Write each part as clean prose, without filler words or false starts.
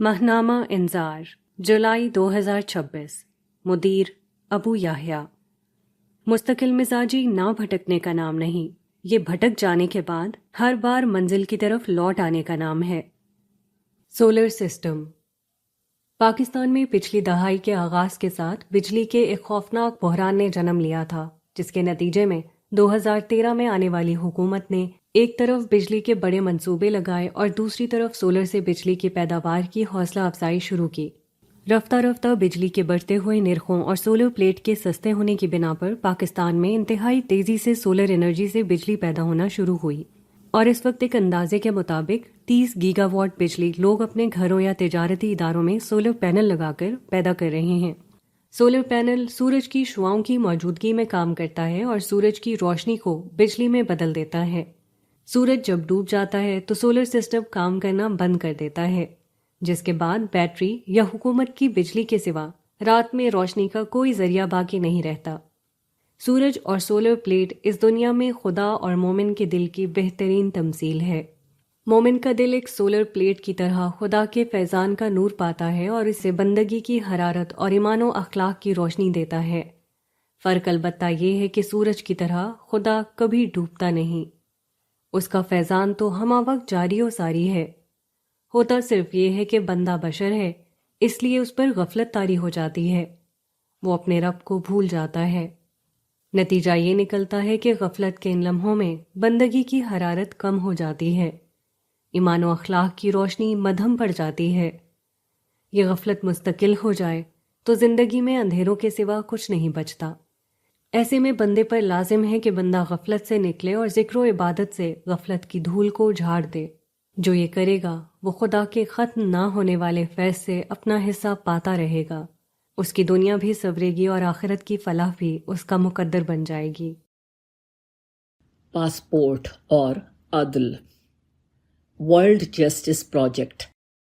ماہنامہ انذار جولائی 2026 مدیر ابو یحییٰ۔ مستقل مزاجی نہ بھٹکنے کا نام نہیں، یہ بھٹک جانے کے بعد ہر بار منزل کی طرف لوٹ آنے کا نام ہے۔ Solar system. پاکستان میں پچھلی دہائی کے آغاز کے ساتھ بجلی کے ایک خوفناک بحران نے جنم لیا تھا، جس کے نتیجے میں 2013 میں آنے والی حکومت نے ایک طرف بجلی کے بڑے منصوبے لگائے اور دوسری طرف سولر سے بجلی کی پیداوار کی حوصلہ افزائی شروع کی۔ رفتہ رفتہ بجلی کے بڑھتے ہوئے نرخوں اور سولر پلیٹ کے سستے ہونے کی بنا پر پاکستان میں انتہائی تیزی سے سولر انرجی سے بجلی پیدا ہونا شروع ہوئی، اور اس وقت ایک اندازے کے مطابق 30 گیگا واٹ بجلی لوگ اپنے گھروں یا تجارتی اداروں میں سولر پینل لگا کر پیدا کر رہے ہیں۔ سولر پینل سورج کی شعاؤں کی موجودگی میں کام کرتا ہے اور سورج کی روشنی کو بجلی میں بدل دیتا ہے۔ سورج جب ڈوب جاتا ہے تو سولر سسٹم کام کرنا بند کر دیتا ہے، جس کے بعد بیٹری یا حکومت کی بجلی کے سوا رات میں روشنی کا کوئی ذریعہ باقی نہیں رہتا۔ سورج اور سولر پلیٹ اس دنیا میں خدا اور مومن کے دل کی بہترین تمثیل ہے۔ مومن کا دل ایک سولر پلیٹ کی طرح خدا کے فیضان کا نور پاتا ہے اور اسے بندگی کی حرارت اور ایمان و اخلاق کی روشنی دیتا ہے۔ فرق البتہ یہ ہے کہ سورج کی طرح خدا کبھی ڈوبتا نہیں، اس کا فیضان تو ہمہ وقت جاری و ساری ہے۔ ہوتا صرف یہ ہے کہ بندہ بشر ہے، اس لیے اس پر غفلت طاری ہو جاتی ہے، وہ اپنے رب کو بھول جاتا ہے۔ نتیجہ یہ نکلتا ہے کہ غفلت کے ان لمحوں میں بندگی کی حرارت کم ہو جاتی ہے، ایمان و اخلاق کی روشنی مدھم پڑ جاتی ہے۔ یہ غفلت مستقل ہو جائے تو زندگی میں اندھیروں کے سوا کچھ نہیں بچتا۔ ایسے میں بندے پر لازم ہے کہ بندہ غفلت سے نکلے اور ذکر و عبادت سے غفلت کی دھول کو جھاڑ دے۔ جو یہ کرے گا وہ خدا کے ختم نہ ہونے والے فیض سے اپنا حصہ پاتا رہے گا، اس کی دنیا بھی سنورے گی اور آخرت کی فلاح بھی اس کا مقدر بن جائے گی۔ پاسپورٹ اور عدل۔ ورلڈ جسٹس پروجیکٹ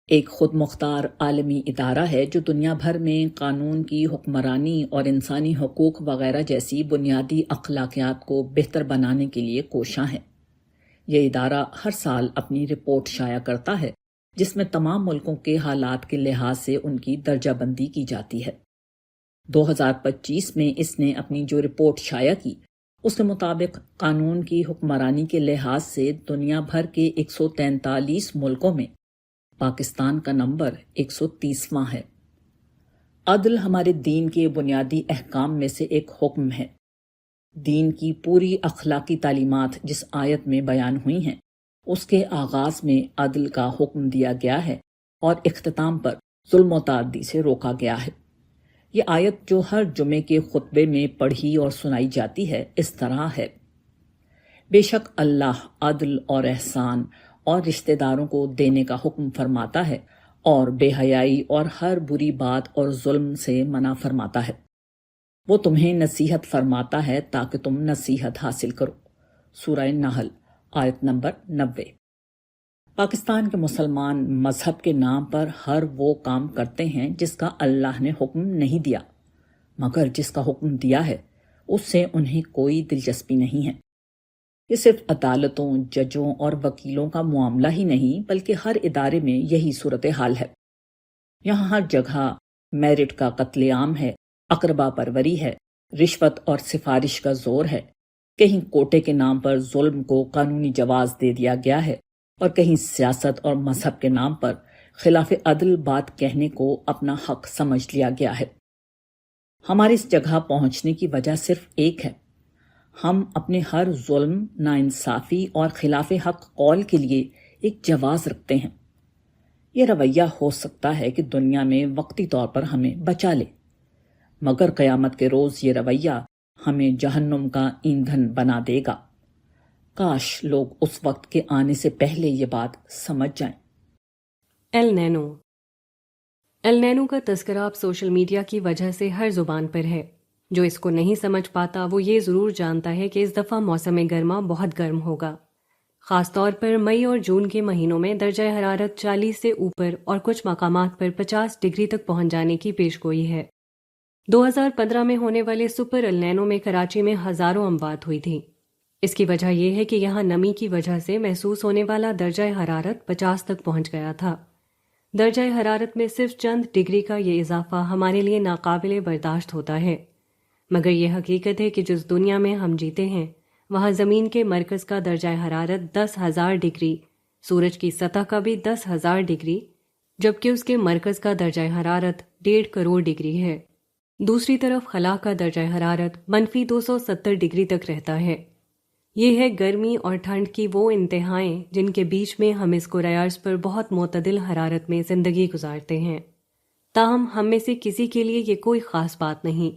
ایک خود مختار عالمی ادارہ ہے جو دنیا بھر میں قانون کی حکمرانی اور انسانی حقوق وغیرہ جیسی بنیادی اخلاقیات کو بہتر بنانے کے لیے کوشاں ہے۔ یہ ادارہ ہر سال اپنی رپورٹ شائع کرتا ہے، جس میں تمام ملکوں کے حالات کے لحاظ سے ان کی درجہ بندی کی جاتی ہے۔ 2025 میں اس نے اپنی جو رپورٹ شائع کی، اس کے مطابق قانون کی حکمرانی کے لحاظ سے دنیا بھر کے 143 ملکوں میں پاکستان کا نمبر 130واں ہے۔ عدل ہمارے دین کے بنیادی احکام میں سے ایک حکم ہے۔ دین کی پوری اخلاقی تعلیمات جس آیت میں بیان ہوئی ہیں، اس کے آغاز میں عدل کا حکم دیا گیا ہے اور اختتام پر ظلم و تعدی سے روکا گیا ہے۔ یہ آیت جو ہر جمعے کے خطبے میں پڑھی اور سنائی جاتی ہے اس طرح ہے: بے شک اللہ عدل اور احسان اور رشتہ داروں کو دینے کا حکم فرماتا ہے اور بے حیائی اور ہر بری بات اور ظلم سے منع فرماتا ہے۔ وہ تمہیں نصیحت فرماتا ہے تاکہ تم نصیحت حاصل کرو۔ سورہ نحل آیت نمبر 90۔ پاکستان کے مسلمان مذہب کے نام پر ہر وہ کام کرتے ہیں جس کا اللہ نے حکم نہیں دیا، مگر جس کا حکم دیا ہے اس سے انہیں کوئی دلچسپی نہیں ہے۔ یہ صرف عدالتوں، ججوں اور وکیلوں کا معاملہ ہی نہیں بلکہ ہر ادارے میں یہی صورتحال ہے۔ یہاں ہر جگہ میرٹ کا قتل عام ہے، اقربا پروری ہے، رشوت اور سفارش کا زور ہے، کہیں کوٹے کے نام پر ظلم کو قانونی جواز دے دیا گیا ہے اور کہیں سیاست اور مذہب کے نام پر خلاف عدل بات کہنے کو اپنا حق سمجھ لیا گیا ہے۔ ہماری اس جگہ پہنچنے کی وجہ صرف ایک ہے: ہم اپنے ہر ظلم، ناانصافی اور خلاف حق قول کے لیے ایک جواز رکھتے ہیں۔ یہ رویہ ہو سکتا ہے کہ دنیا میں وقتی طور پر ہمیں بچا لے، مگر قیامت کے روز یہ رویہ ہمیں جہنم کا ایندھن بنا دے گا۔ کاش لوگ اس وقت کے آنے سے پہلے یہ بات سمجھ جائیں۔ L Nano. ایل نینو کا تذکرہ اب سوشل میڈیا کی وجہ سے ہر زبان پر ہے۔ جو اس کو نہیں سمجھ پاتا وہ یہ ضرور جانتا ہے کہ اس دفعہ موسم گرما بہت گرم ہوگا۔ خاص طور پر مئی اور جون کے مہینوں میں درجہ حرارت 40 سے اوپر اور کچھ مقامات پر 50 ڈگری تک پہنچ جانے کی پیشگوئی ہے۔ 2015 میں ہونے والے سپر ایل نینو میں کراچی میں ہزاروں اموات ہوئی تھیں۔ اس کی وجہ یہ ہے کہ یہاں نمی کی وجہ سے محسوس ہونے والا درجہ حرارت 50 تک پہنچ گیا تھا۔ درجہ حرارت میں صرف چند ڈگری کا یہ اضافہ ہمارے لیے ناقابل برداشت ہوتا ہے، مگر یہ حقیقت ہے کہ جس دنیا میں ہم جیتے ہیں وہاں زمین کے مرکز کا درجہ حرارت 10,000 ڈگری، سورج کی سطح کا بھی 10,000 ڈگری، جبکہ اس کے مرکز کا درجہ حرارت 1.5 کروڑ ڈگری ہے۔ دوسری طرف خلا کا درجہ حرارت -270 ڈگری تک رہتا ہے۔ یہ ہے گرمی اور ٹھنڈ کی وہ انتہائیں جن کے بیچ میں ہم اس اسکوائرز پر بہت معتدل حرارت میں زندگی گزارتے ہیں۔ تاہم ہم میں سے کسی کے لیے یہ کوئی خاص بات نہیں،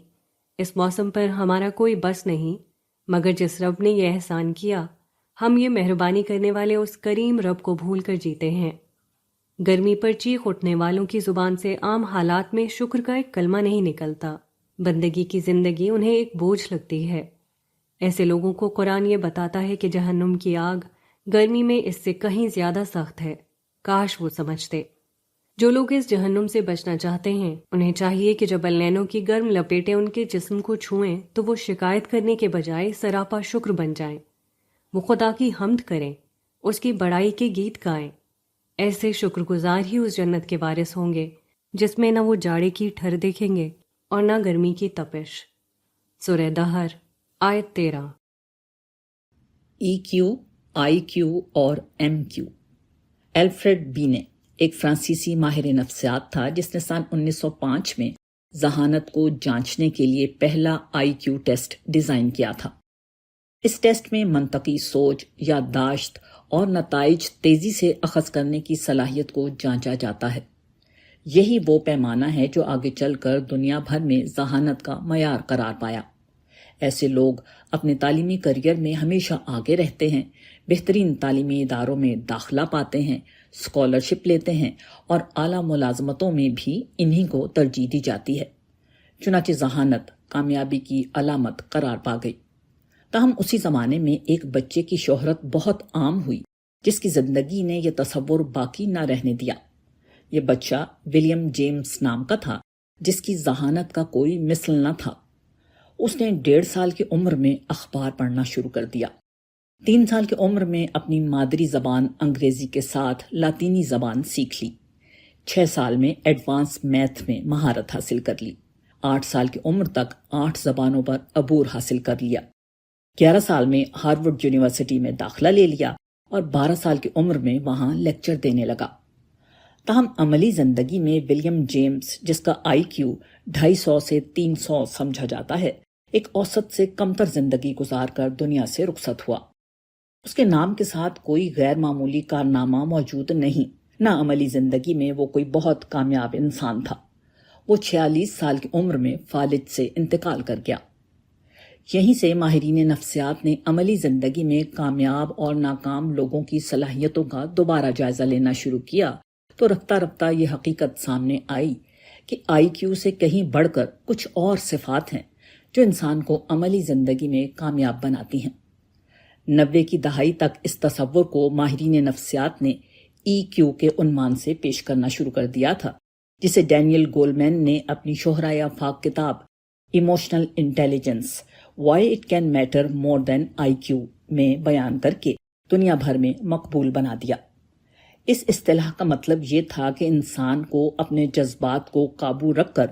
اس موسم پر ہمارا کوئی بس نہیں، مگر جس رب نے یہ احسان کیا ہم یہ مہربانی کرنے والے اس کریم رب کو بھول کر جیتے ہیں۔ گرمی پر چیخ اٹھنے والوں کی زبان سے عام حالات میں شکر کا ایک کلمہ نہیں نکلتا، بندگی کی زندگی انہیں ایک بوجھ لگتی ہے۔ ایسے لوگوں کو قرآن یہ بتاتا ہے کہ جہنم کی آگ گرمی میں اس سے کہیں زیادہ سخت ہے، کاش وہ سمجھتے۔ جو لوگ اس جہنم سے بچنا چاہتے ہیں انہیں چاہیے کہ جب النینوں کی گرم لپیٹیں ان کے جسم کو چھوئیں تو وہ شکایت کرنے کے بجائے سراپا شکر بن جائیں، وہ خدا کی حمد کریں، اس کی بڑائی کے گیت گائیں۔ ایسے شکر گزار ہی اس جنت کے وارث ہوں گے جس میں نہ وہ جاڑے کی ٹھر دیکھیں گے اور نہ گرمی کی تپش۔ سورہ دہر آیت 13۔ ای کیو، آئی کیو اور ایم کیو۔ الفریڈ بینے ایک فرانسیسی ماہر نفسیات تھا جس نے سن 1905 میں ذہانت کو جانچنے کے لیے پہلا آئی کیو ٹیسٹ ڈیزائن کیا تھا۔ اس ٹیسٹ میں منطقی سوچ، یادداشت اور نتائج تیزی سے اخذ کرنے کی صلاحیت کو جانچا جاتا ہے۔ یہی وہ پیمانہ ہے جو آگے چل کر دنیا بھر میں ذہانت کا معیار قرار پایا۔ ایسے لوگ اپنے تعلیمی کیریئر میں ہمیشہ آگے رہتے ہیں، بہترین تعلیمی اداروں میں داخلہ پاتے ہیں، اسکالرشپ لیتے ہیں اور اعلیٰ ملازمتوں میں بھی انہی کو ترجیح دی جاتی ہے۔ چنانچہ ذہانت کامیابی کی علامت قرار پا گئی۔ تاہم اسی زمانے میں ایک بچے کی شہرت بہت عام ہوئی جس کی زندگی نے یہ تصور باقی نہ رہنے دیا۔ یہ بچہ ولیم جیمز نام کا تھا جس کی ذہانت کا کوئی مثل نہ تھا۔ اس نے 1.5 سال کی عمر میں اخبار پڑھنا شروع کر دیا۔ 3 سال کی عمر میں اپنی مادری زبان انگریزی کے ساتھ لاطینی زبان سیکھ لی۔ 6 سال میں ایڈوانس میتھ میں مہارت حاصل کر لی۔ 8 سال کی عمر تک 8 زبانوں پر عبور حاصل کر لیا۔ 11 سال میں ہارورڈ یونیورسٹی میں داخلہ لے لیا اور 12 سال کی عمر میں وہاں لیکچر دینے لگا۔ تاہم عملی زندگی میں ولیم جیمز، جس کا آئی کیو 250 سے 300 سمجھا جاتا ہے، ایک اوسط سے کمتر زندگی گزار کر دنیا سے رخصت ہوا۔ اس کے نام کے ساتھ کوئی غیر معمولی کارنامہ موجود نہیں، نہ عملی زندگی میں وہ کوئی بہت کامیاب انسان تھا۔ وہ 46 سال کی عمر میں فالج سے انتقال کر گیا۔ یہیں سے ماہرین نفسیات نے عملی زندگی میں کامیاب اور ناکام لوگوں کی صلاحیتوں کا دوبارہ جائزہ لینا شروع کیا تو رفتہ رفتہ یہ حقیقت سامنے آئی کہ آئی کیو سے کہیں بڑھ کر کچھ اور صفات ہیں جو انسان کو عملی زندگی میں کامیاب بناتی ہیں۔ 90 کی دہائی تک اس تصور کو ماہرین نفسیات نے ای کیو کے عنوان سے پیش کرنا شروع کر دیا تھا، جسے ڈینیل گولمین نے اپنی شہرۂ آفاق کتاب emotional intelligence why it can matter more than I Q میں بیان کر کے دنیا بھر میں مقبول بنا دیا۔ اس اصطلاح کا مطلب یہ تھا کہ انسان کو اپنے جذبات کو قابو رکھ کر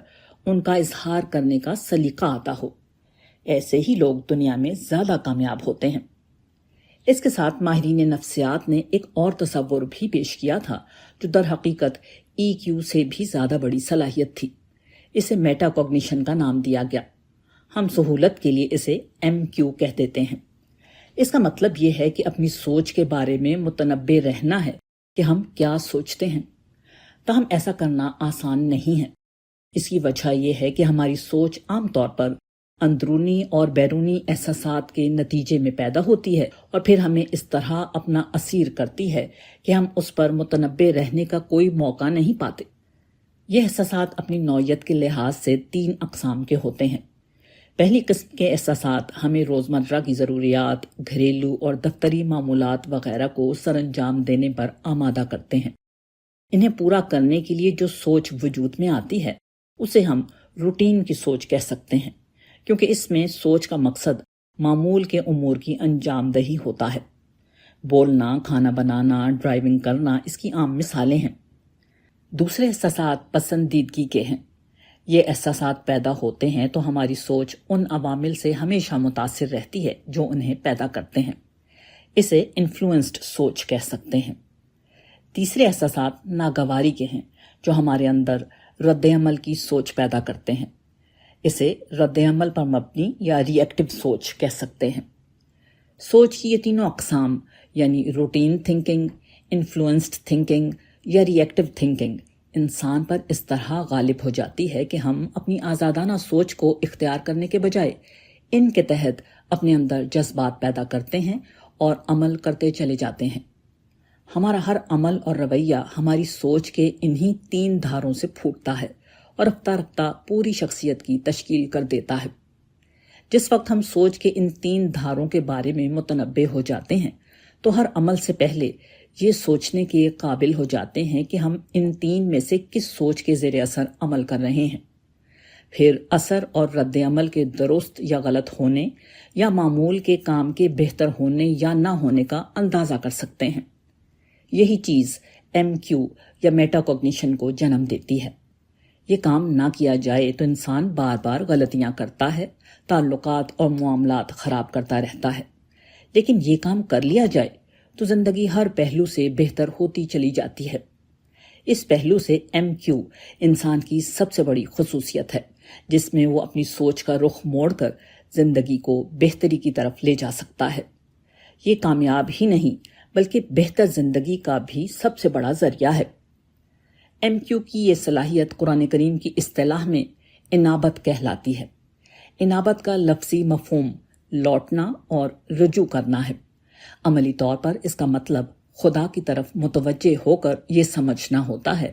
ان کا اظہار کرنے کا سلیقہ آتا ہو۔ ایسے ہی لوگ دنیا میں زیادہ کامیاب ہوتے ہیں۔ اس کے ساتھ ماہرین نفسیات نے ایک اور تصور بھی پیش کیا تھا جو در حقیقت ای کیو سے بھی زیادہ بڑی صلاحیت تھی۔ اسے میٹا کوگنیشن کا نام دیا گیا۔ ہم سہولت کے لیے اسے ایم کیو کہہ دیتے ہیں۔ اس کا مطلب یہ ہے کہ اپنی سوچ کے بارے میں متنبع رہنا ہے کہ ہم کیا سوچتے ہیں۔ تاہم ایسا کرنا آسان نہیں ہے۔ اس کی وجہ یہ ہے کہ ہماری سوچ عام طور پر اندرونی اور بیرونی احساسات کے نتیجے میں پیدا ہوتی ہے اور پھر ہمیں اس طرح اپنا اسیر کرتی ہے کہ ہم اس پر متنبع رہنے کا کوئی موقع نہیں پاتے۔ یہ احساسات اپنی نوعیت کے لحاظ سے 3 اقسام کے ہوتے ہیں۔ پہلی قسم کے احساسات ہمیں روزمرہ کی ضروریات، گھریلو اور دفتری معمولات وغیرہ کو سر انجام دینے پر آمادہ کرتے ہیں۔ انہیں پورا کرنے کے لیے جو سوچ وجود میں آتی ہے اسے ہم روٹین کی سوچ کہہ سکتے ہیں، کیونکہ اس میں سوچ کا مقصد معمول کے امور کی انجام دہی ہوتا ہے۔ بولنا، کھانا بنانا، ڈرائیونگ کرنا اس کی عام مثالیں ہیں۔ دوسرے احساسات پسندیدگی کے ہیں۔ یہ احساسات پیدا ہوتے ہیں تو ہماری سوچ ان عوامل سے ہمیشہ متاثر رہتی ہے جو انہیں پیدا کرتے ہیں۔ اسے انفلوئنسڈ سوچ کہہ سکتے ہیں۔ تیسرے احساسات ناگواری کے ہیں جو ہمارے اندر رد عمل کی سوچ پیدا کرتے ہیں۔ اسے رد عمل پر مبنی یا ری ایکٹیو سوچ کہہ سکتے ہیں۔ سوچ کی یہ تینوں اقسام یعنی روٹین تھنکنگ، انفلوئنسڈ تھنکنگ یا ری ایکٹیو تھنکنگ انسان پر اس طرح غالب ہو جاتی ہے کہ ہم اپنی آزادانہ سوچ کو اختیار کرنے کے بجائے ان کے تحت اپنے اندر جذبات پیدا کرتے ہیں اور عمل کرتے چلے جاتے ہیں۔ ہمارا ہر عمل اور رویہ ہماری سوچ کے انہی 3 دھاروں سے پھوٹتا ہے اور رفتہ رفتہ پوری شخصیت کی تشکیل کر دیتا ہے۔ جس وقت ہم سوچ کے ان 3 دھاروں کے بارے میں متنبع ہو جاتے ہیں تو ہر عمل سے پہلے یہ سوچنے کے قابل ہو جاتے ہیں کہ ہم ان 3 میں سے کس سوچ کے زیر اثر عمل کر رہے ہیں۔ پھر اثر اور رد عمل کے درست یا غلط ہونے یا معمول کے کام کے بہتر ہونے یا نہ ہونے کا اندازہ کر سکتے ہیں۔ یہی چیز MQ یا میٹا کوگنیشن کو جنم دیتی ہے۔ یہ کام نہ کیا جائے تو انسان بار بار غلطیاں کرتا ہے، تعلقات اور معاملات خراب کرتا رہتا ہے، لیکن یہ کام کر لیا جائے تو زندگی ہر پہلو سے بہتر ہوتی چلی جاتی ہے۔ اس پہلو سے MQ انسان کی سب سے بڑی خصوصیت ہے جس میں وہ اپنی سوچ کا رخ موڑ کر زندگی کو بہتری کی طرف لے جا سکتا ہے۔ یہ کامیاب ہی نہیں بلکہ بہتر زندگی کا بھی سب سے بڑا ذریعہ ہے۔ MQ کی یہ صلاحیت قرآن کریم کی اصطلاح میں انابت کہلاتی ہے۔ انابت کا لفظی مفہوم لوٹنا اور رجوع کرنا ہے۔ عملی طور پر اس کا مطلب خدا کی طرف متوجہ ہو کر یہ سمجھنا ہوتا ہے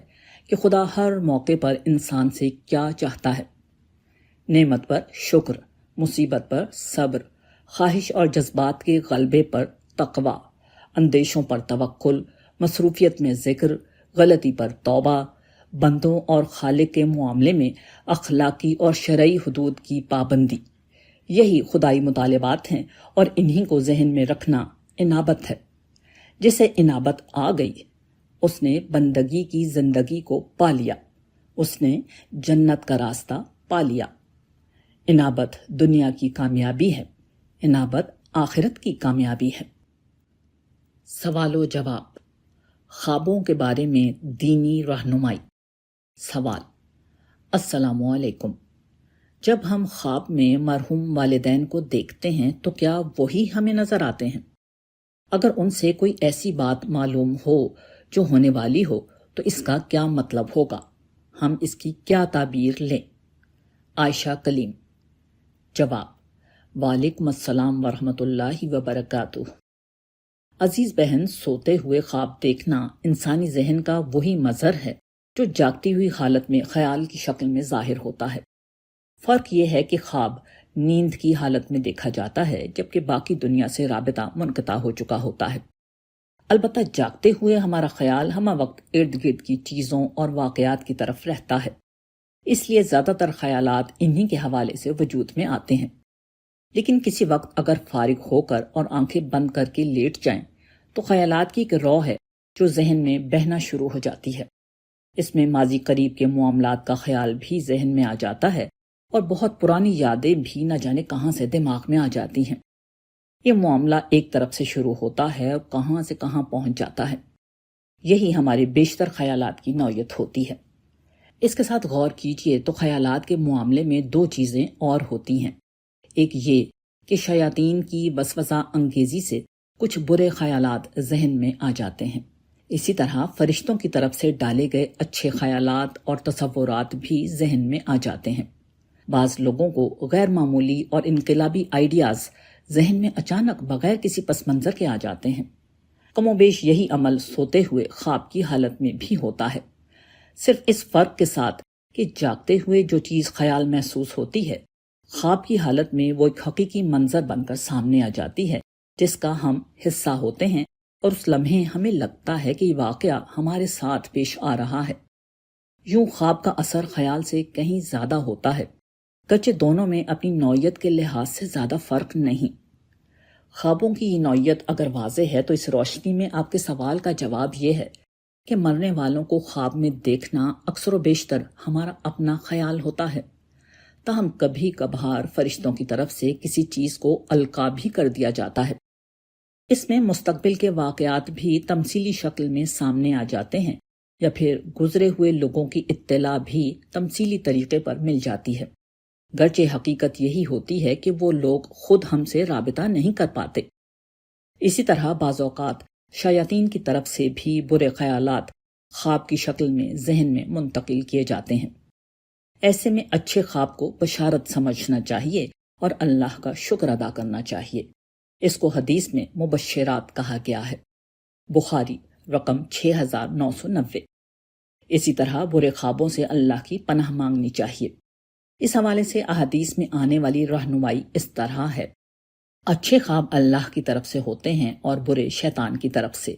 کہ خدا ہر موقع پر انسان سے کیا چاہتا ہے۔ نعمت پر شکر، مصیبت پر صبر، خواہش اور جذبات کے غلبے پر تقوی، اندیشوں پر توکل، مصروفیت میں ذکر، غلطی پر توبہ، بندوں اور خالق کے معاملے میں اخلاقی اور شرعی حدود کی پابندی، یہی خدائی مطالبات ہیں اور انہی کو ذہن میں رکھنا انابت ہے۔ جسے انابت آ گئی اس نے بندگی کی زندگی کو پا لیا، اس نے جنت کا راستہ پا لیا۔ انابت دنیا کی کامیابی ہے، انابت آخرت کی کامیابی ہے۔ سوال و جواب، خوابوں کے بارے میں دینی رہنمائی۔ سوال: السلام علیکم، جب ہم خواب میں مرحوم والدین کو دیکھتے ہیں تو کیا وہی ہمیں نظر آتے ہیں؟ اگر ان سے کوئی ایسی بات معلوم ہو جو ہونے والی ہو تو اس کا کیا مطلب ہوگا؟ ہم اس کی کیا تعبیر لیں؟ عائشہ کلیم۔ جواب: وعلیکم السلام ورحمۃ اللہ وبرکاتہ۔ عزیز بہن، سوتے ہوئے خواب دیکھنا انسانی ذہن کا وہی مظہر ہے جو جاگتی ہوئی حالت میں خیال کی شکل میں ظاہر ہوتا ہے۔ فرق یہ ہے کہ خواب نیند کی حالت میں دیکھا جاتا ہے جبکہ باقی دنیا سے رابطہ منقطع ہو چکا ہوتا ہے۔ البتہ جاگتے ہوئے ہمارا خیال ہمہ وقت ارد گرد کی چیزوں اور واقعات کی طرف رہتا ہے، اس لیے زیادہ تر خیالات انہی کے حوالے سے وجود میں آتے ہیں۔ لیکن کسی وقت اگر فارغ ہو کر اور آنکھیں بند کر کے لیٹ جائیں تو خیالات کی ایک رو ہے جو ذہن میں بہنا شروع ہو جاتی ہے۔ اس میں ماضی قریب کے معاملات کا خیال بھی ذہن میں آ جاتا ہے اور بہت پرانی یادیں بھی نہ جانے کہاں سے دماغ میں آ جاتی ہیں۔ یہ معاملہ ایک طرف سے شروع ہوتا ہے اور کہاں سے کہاں پہنچ جاتا ہے۔ یہی ہمارے بیشتر خیالات کی نوعیت ہوتی ہے۔ اس کے ساتھ غور کیجئے تو خیالات کے معاملے میں 2 چیزیں اور ہوتی ہیں۔ ایک یہ کہ شیاطین کی وسوسہ انگیزی سے کچھ برے خیالات ذہن میں آ جاتے ہیں، اسی طرح فرشتوں کی طرف سے ڈالے گئے اچھے خیالات اور تصورات بھی ذہن میں آ جاتے ہیں۔ بعض لوگوں کو غیر معمولی اور انقلابی آئیڈیاز ذہن میں اچانک بغیر کسی پس منظر کے آ جاتے ہیں۔ کم و بیش یہی عمل سوتے ہوئے خواب کی حالت میں بھی ہوتا ہے، صرف اس فرق کے ساتھ کہ جاگتے ہوئے جو چیز خیال محسوس ہوتی ہے، خواب کی حالت میں وہ ایک حقیقی منظر بن کر سامنے آ جاتی ہے جس کا ہم حصہ ہوتے ہیں، اور اس لمحے ہمیں لگتا ہے کہ یہ واقعہ ہمارے ساتھ پیش آ رہا ہے۔ یوں خواب کا اثر خیال سے کہیں زیادہ ہوتا ہے، گرچہ دونوں میں اپنی نوعیت کے لحاظ سے زیادہ فرق نہیں۔ خوابوں کی یہ نوعیت اگر واضح ہے تو اس روشنی میں آپ کے سوال کا جواب یہ ہے کہ مرنے والوں کو خواب میں دیکھنا اکثر و بیشتر ہمارا اپنا خیال ہوتا ہے، تاہم کبھی کبھار فرشتوں کی طرف سے کسی چیز کو القا بھی کر دیا جاتا ہے۔ اس میں مستقبل کے واقعات بھی تمثیلی شکل میں سامنے آ جاتے ہیں، یا پھر گزرے ہوئے لوگوں کی اطلاع بھی تمثیلی طریقے پر مل جاتی ہے، گرچہ حقیقت یہی ہوتی ہے کہ وہ لوگ خود ہم سے رابطہ نہیں کر پاتے۔ اسی طرح بعض اوقات شیاطین کی طرف سے بھی برے خیالات خواب کی شکل میں ذہن میں منتقل کیے جاتے ہیں۔ ایسے میں اچھے خواب کو بشارت سمجھنا چاہیے اور اللہ کا شکر ادا کرنا چاہیے۔ اس کو حدیث میں مبشرات کہا گیا ہے، بخاری رقم 6990۔ اسی طرح برے خوابوں سے اللہ کی پناہ مانگنی چاہیے۔ اس حوالے سے احادیث میں آنے والی رہنمائی اس طرح ہے: اچھے خواب اللہ کی طرف سے ہوتے ہیں اور برے شیطان کی طرف سے،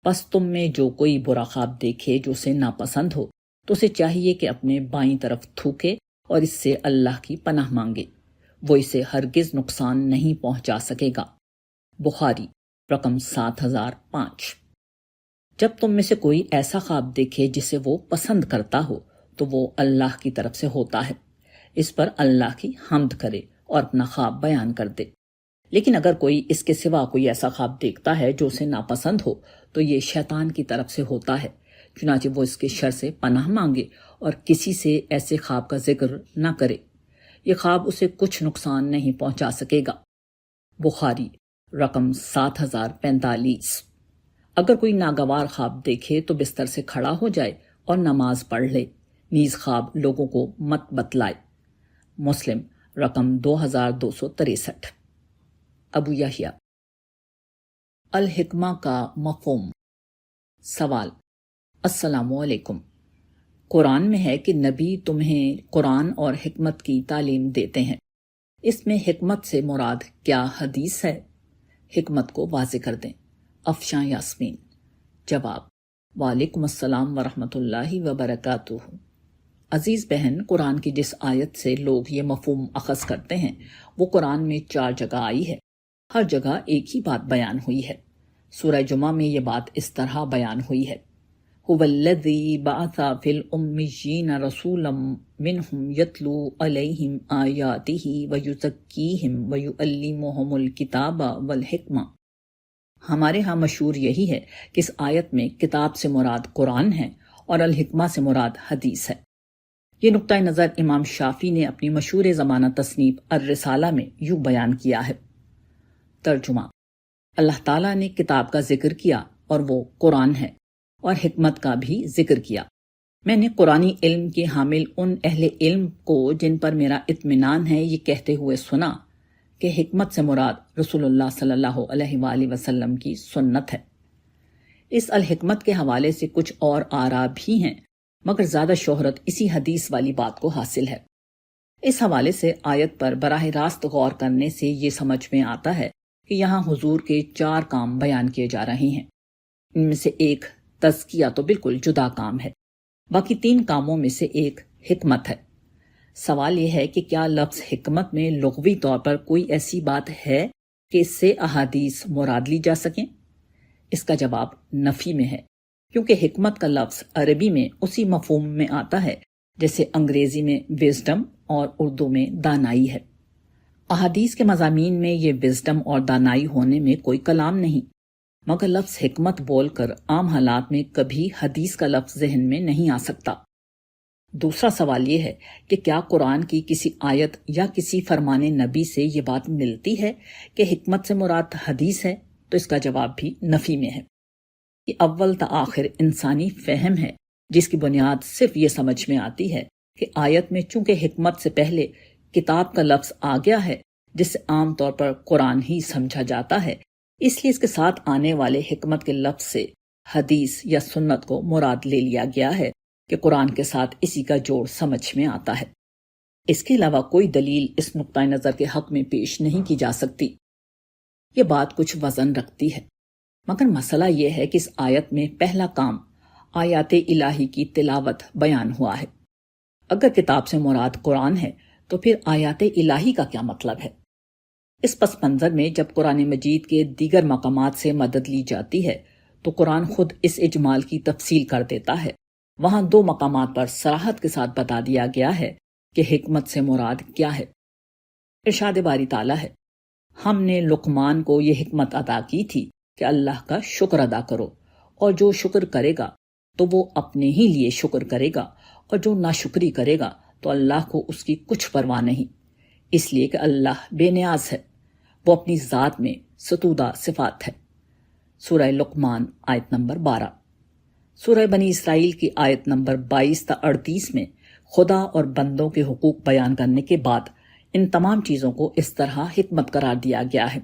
پس تم میں جو کوئی برا خواب دیکھے جو اسے ناپسند ہو تو اسے چاہیے کہ اپنے بائیں طرف تھوکے اور اس سے اللہ کی پناہ مانگے، وہ اسے ہرگز نقصان نہیں پہنچا سکے گا۔ بخاری رقم 7005۔ جب تم میں سے کوئی ایسا خواب دیکھے جسے وہ پسند کرتا ہو تو وہ اللہ کی طرف سے ہوتا ہے، اس پر اللہ کی حمد کرے اور اپنا خواب بیان کر دے۔ لیکن اگر کوئی اس کے سوا کوئی ایسا خواب دیکھتا ہے جو اسے ناپسند ہو تو یہ شیطان کی طرف سے ہوتا ہے، چنانچہ وہ اس کے شر سے پناہ مانگے اور کسی سے ایسے خواب کا ذکر نہ کرے، یہ خواب اسے کچھ نقصان نہیں پہنچا سکے گا۔ بخاری رقم 7045۔ اگر کوئی ناگوار خواب دیکھے تو بستر سے کھڑا ہو جائے اور نماز پڑھ لے، نیز خواب لوگوں کو مت بتلائے۔ مسلم رقم 2263۔ ابو یحییٰ۔ الحکمہ کا مفہوم۔ سوال: السلام علیکم، قرآن میں ہے کہ نبی تمہیں قرآن اور حکمت کی تعلیم دیتے ہیں، اس میں حکمت سے مراد کیا حدیث ہے؟ حکمت کو واضح کر دیں۔ افشاں یاسمین۔ جواب: وعلیکم السلام ورحمۃ اللہ وبرکاتہ۔ عزیز بہن، قرآن کی جس آیت سے لوگ یہ مفہوم اخذ کرتے ہیں وہ قرآن میں 4 جگہ آئی ہے، ہر جگہ ایک ہی بات بیان ہوئی ہے۔ سورہ جمعہ میں یہ بات اس طرح بیان ہوئی ہے: هو الذی بعث فی الامیین رسولا منہم یتلو علیہم آیاتہ ویزکیہم ویعلمہم الکتاب والحکمہ۔ ہمارے ہاں مشہور یہی ہے کہ اس آیت میں کتاب سے مراد قرآن ہے اور الحکمہ سے مراد حدیث ہے۔ یہ نقطہ نظر امام شافعی نے اپنی مشہور زمانہ تصنیف الرسالہ میں یوں بیان کیا ہے۔ ترجمہ: اللہ تعالیٰ نے کتاب کا ذکر کیا اور وہ قرآن ہے، اور حکمت کا بھی ذکر کیا۔ میں نے قرآنی علم کے حامل ان اہل علم کو جن پر میرا اطمینان ہے یہ کہتے ہوئے سنا کہ حکمت سے مراد رسول اللہ صلی اللہ علیہ وآلہ وسلم کی سنت ہے۔ اس الحکمت کے حوالے سے کچھ اور آراء بھی ہیں، مگر زیادہ شہرت اسی حدیث والی بات کو حاصل ہے۔ اس حوالے سے آیت پر براہ راست غور کرنے سے یہ سمجھ میں آتا ہے کہ یہاں حضور کے 4 کام بیان کیے جا رہے ہیں۔ ان میں سے ایک تزکیہ تو بالکل جدا کام ہے، باقی 3 کاموں میں سے ایک حکمت ہے۔ سوال یہ ہے کہ کیا لفظ حکمت میں لغوی طور پر کوئی ایسی بات ہے کہ اس سے احادیث مراد لی جا سکیں؟ اس کا جواب نفی میں ہے، کیونکہ حکمت کا لفظ عربی میں اسی مفہوم میں آتا ہے جیسے انگریزی میں وزڈم اور اردو میں دانائی ہے۔ احادیث کے مضامین میں یہ وزڈم اور دانائی ہونے میں کوئی کلام نہیں، مگر لفظ حکمت بول کر عام حالات میں کبھی حدیث کا لفظ ذہن میں نہیں آ سکتا۔ دوسرا سوال یہ ہے کہ کیا قرآن کی کسی آیت یا کسی فرمان نبی سے یہ بات ملتی ہے کہ حکمت سے مراد حدیث ہے؟ تو اس کا جواب بھی نفی میں ہے۔ یہ اول تا آخر انسانی فہم ہے جس کی بنیاد صرف یہ سمجھ میں آتی ہے کہ آیت میں چونکہ حکمت سے پہلے کتاب کا لفظ آ گیا ہے جسے عام طور پر قرآن ہی سمجھا جاتا ہے، اس لیے اس کے ساتھ آنے والے حکمت کے لفظ سے حدیث یا سنت کو مراد لے لیا گیا ہے کہ قرآن کے ساتھ اسی کا جوڑ سمجھ میں آتا ہے۔ اس کے علاوہ کوئی دلیل اس نقطہ نظر کے حق میں پیش نہیں کی جا سکتی۔ یہ بات کچھ وزن رکھتی ہے، مگر مسئلہ یہ ہے کہ اس آیت میں پہلا کام آیات الہی کی تلاوت بیان ہوا ہے۔ اگر کتاب سے مراد قرآن ہے تو پھر آیات الہی کا کیا مطلب ہے؟ اس پس منظر میں جب قرآن مجید کے دیگر مقامات سے مدد لی جاتی ہے تو قرآن خود اس اجمال کی تفصیل کر دیتا ہے۔ وہاں 2 مقامات پر صراحت کے ساتھ بتا دیا گیا ہے کہ حکمت سے مراد کیا ہے۔ ارشاد باری تعالیٰ ہے، ہم نے لقمان کو یہ حکمت عطا کی تھی کہ اللہ کا شکر ادا کرو، اور جو شکر کرے گا تو وہ اپنے ہی لیے شکر کرے گا، اور جو ناشکری کرے گا تو اللہ کو اس کی کچھ پرواہ نہیں، اس لیے کہ اللہ بے نیاز ہے، وہ اپنی ذات میں ستودہ صفات ہے۔ سورہ لقمان آیت نمبر 12۔ سورہ بنی اسرائیل کی آیت نمبر 22 تا 38 میں خدا اور بندوں کے حقوق بیان کرنے کے بعد ان تمام چیزوں کو اس طرح حکمت قرار دیا گیا ہے۔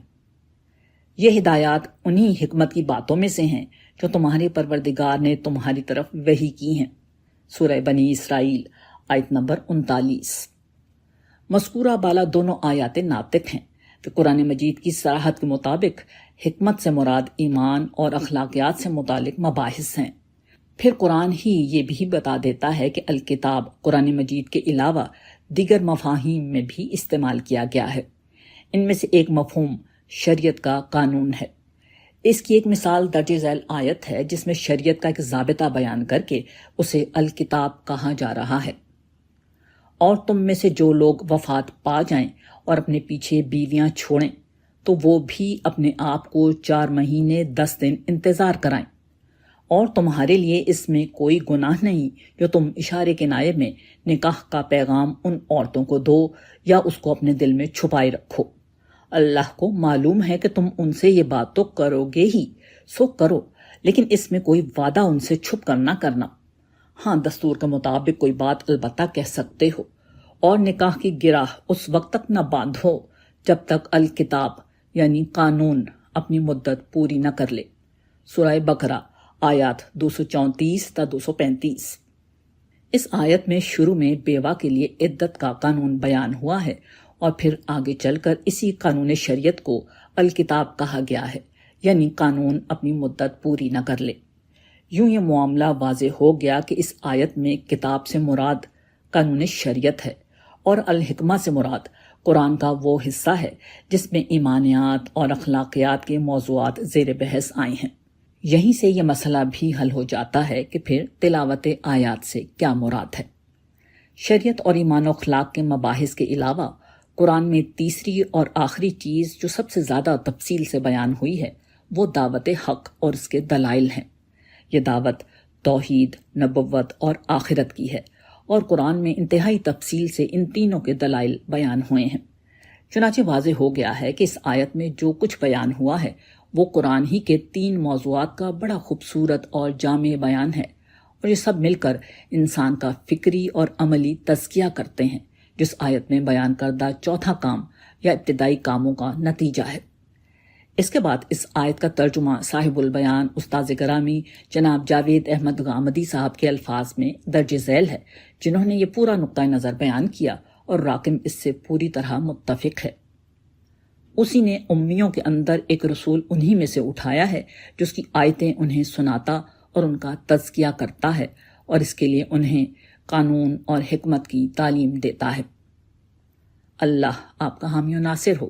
یہ ہدایات انہی حکمت کی باتوں میں سے ہیں جو تمہارے پروردگار نے تمہاری طرف وحی کی ہیں۔ سورہ بنی اسرائیل آیت نمبر 39۔ مذکورہ بالا دونوں آیات ناطق ہیں کہ قرآن مجید کی صراحت کے مطابق حکمت سے مراد ایمان اور اخلاقیات سے متعلق مباحث ہیں۔ پھر قرآن ہی یہ بھی بتا دیتا ہے کہ الکتاب قرآن مجید کے علاوہ دیگر مفاہیم میں بھی استعمال کیا گیا ہے۔ ان میں سے ایک مفہوم شریعت کا قانون ہے۔ اس کی ایک مثال درج ذیل آیت ہے جس میں شریعت کا ایک ضابطہ بیان کر کے اسے الکتاب کہا جا رہا ہے۔ اور تم میں سے جو لوگ وفات پا جائیں اور اپنے پیچھے بیویاں چھوڑیں تو وہ بھی اپنے آپ کو 4 مہینے 10 دن انتظار کرائیں، اور تمہارے لیے اس میں کوئی گناہ نہیں جو تم اشارے کے نائب میں نکاح کا پیغام ان عورتوں کو دو یا اس کو اپنے دل میں چھپائے رکھو۔ اللہ کو معلوم ہے کہ تم ان سے یہ بات تو کرو گے ہی، سو کرو، لیکن اس میں کوئی وعدہ ان سے چھپ کر نہ کرنا۔ ہاں، دستور کے مطابق کوئی بات البتہ کہہ سکتے ہو، اور نکاح کی گرہ اس وقت تک نہ باندھو جب تک الکتاب یعنی قانون اپنی مدت پوری نہ کر لے۔ سورہ بقرہ آیات 234 تا 235۔ اس آیت میں شروع میں بیوہ کے لیے عدت کا قانون بیان ہوا ہے، اور پھر آگے چل کر اسی قانون شریعت کو الکتاب کہا گیا ہے، یعنی قانون اپنی مدت پوری نہ کر لے۔ یوں یہ معاملہ واضح ہو گیا کہ اس آیت میں کتاب سے مراد قانون شریعت ہے، اور الحکمہ سے مراد قرآن کا وہ حصہ ہے جس میں ایمانیات اور اخلاقیات کے موضوعات زیر بحث آئے ہیں۔ یہیں سے یہ مسئلہ بھی حل ہو جاتا ہے کہ پھر تلاوت آیات سے کیا مراد ہے۔ شریعت اور ایمان و اخلاق کے مباحث کے علاوہ قرآن میں تیسری اور آخری چیز جو سب سے زیادہ تفصیل سے بیان ہوئی ہے وہ دعوت حق اور اس کے دلائل ہیں۔ یہ دعوت توحید، نبوت اور آخرت کی ہے، اور قرآن میں انتہائی تفصیل سے ان تینوں کے دلائل بیان ہوئے ہیں۔ چنانچہ واضح ہو گیا ہے کہ اس آیت میں جو کچھ بیان ہوا ہے وہ قرآن ہی کے 3 موضوعات کا بڑا خوبصورت اور جامع بیان ہے، اور یہ سب مل کر انسان کا فکری اور عملی تزکیہ کرتے ہیں، جس آیت میں بیان کردہ چوتھا کام یا ابتدائی کاموں کا نتیجہ ہے۔ اس کے بعد اس آیت کا ترجمہ صاحب البیان استاذ گرامی جناب جاوید احمد غامدی صاحب کے الفاظ میں درج ذیل ہے، جنہوں نے یہ پورا نقطۂ نظر بیان کیا، اور راقم اس سے پوری طرح متفق ہے۔ اسی نے امیوں کے اندر ایک رسول انہی میں سے اٹھایا ہے جو اس کی آیتیں انہیں سناتا اور ان کا تزکیہ کرتا ہے، اور اس کے لیے انہیں قانون اور حکمت کی تعلیم دیتا ہے۔ اللہ آپ کا حامی و ناصر ہو۔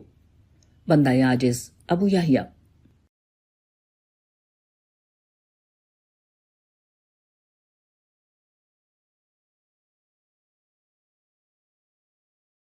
بندہ عاجز ابو یحییٰ۔